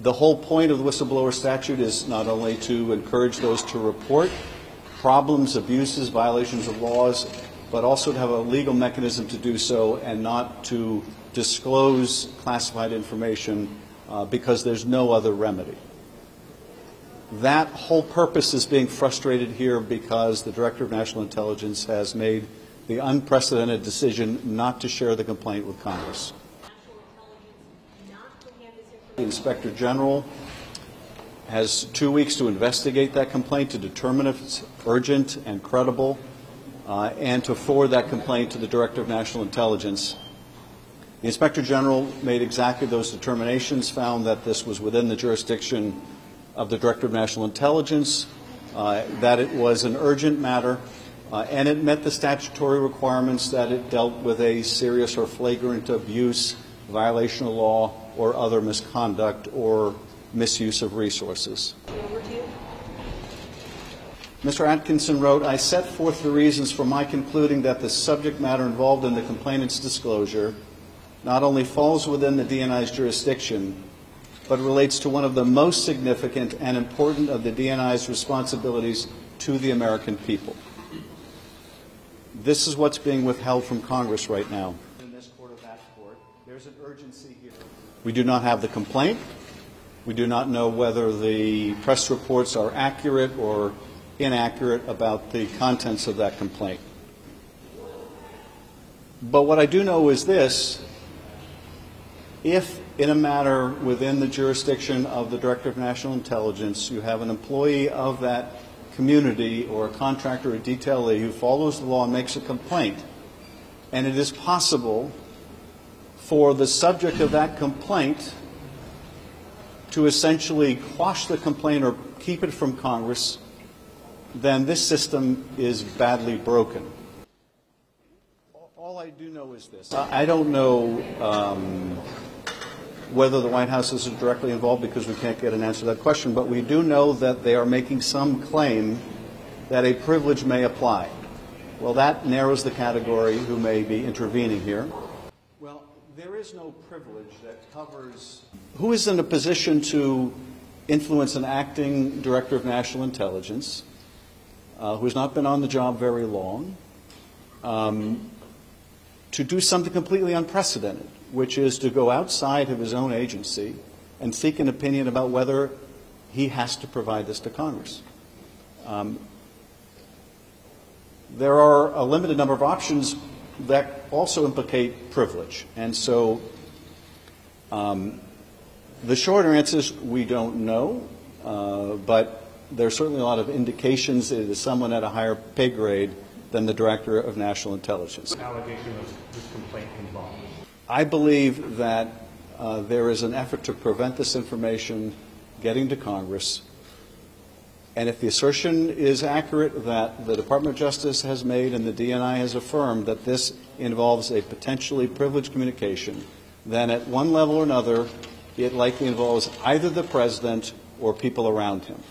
The whole point of the whistleblower statute is not only to encourage those to report problems, abuses, violations of laws, but also to have a legal mechanism to do so and not to disclose classified information because there's no other remedy. That whole purpose is being frustrated here because the Director of National Intelligence has made the unprecedented decision not to share the complaint with Congress. The Inspector General has 2 weeks to investigate that complaint, to determine if it's urgent and credible, and to forward that complaint to the Director of National Intelligence. The Inspector General made exactly those determinations, found that this was within the jurisdiction of the Director of National Intelligence, that it was an urgent matter, and it met the statutory requirements that it dealt with a serious or flagrant abuse, violation of law, or other misconduct or misuse of resources. Mr. Atkinson wrote, "I set forth the reasons for my concluding that the subject matter involved in the complainant's disclosure not only falls within the DNI's jurisdiction, but relates to one of the most significant and important of the DNI's responsibilities to the American people." This is what's being withheld from Congress right now. In this court or that court, there's an urgency here. We do not have the complaint. We do not know whether the press reports are accurate or inaccurate about the contents of that complaint. But what I do know is this: if in a matter within the jurisdiction of the Director of National Intelligence you have an employee of that community or a contractor or detailee who follows the law and makes a complaint, and it is possible for the subject of that complaint to essentially quash the complaint or keep it from Congress, then this system is badly broken. All I do know is this. I don't know whether the White House is directly involved because we can't get an answer to that question, but we do know that they are making some claim that a privilege may apply. Well, that narrows the category who may be intervening here. Well, there is no privilege that covers who is in a position to influence an acting Director of National Intelligence who has not been on the job very long to do something completely unprecedented, which is to go outside of his own agency and seek an opinion about whether he has to provide this to Congress. There are a limited number of options that also implicate privilege. And so the shorter answer is we don't know, but there's certainly a lot of indications that it is someone at a higher pay grade than the Director of National Intelligence. What allegation was this complaint involved? I believe that there is an effort to prevent this information getting to Congress. And if the assertion is accurate that the Department of Justice has made and the DNI has affirmed that this involves a potentially privileged communication, then at one level or another, it likely involves either the President or people around him.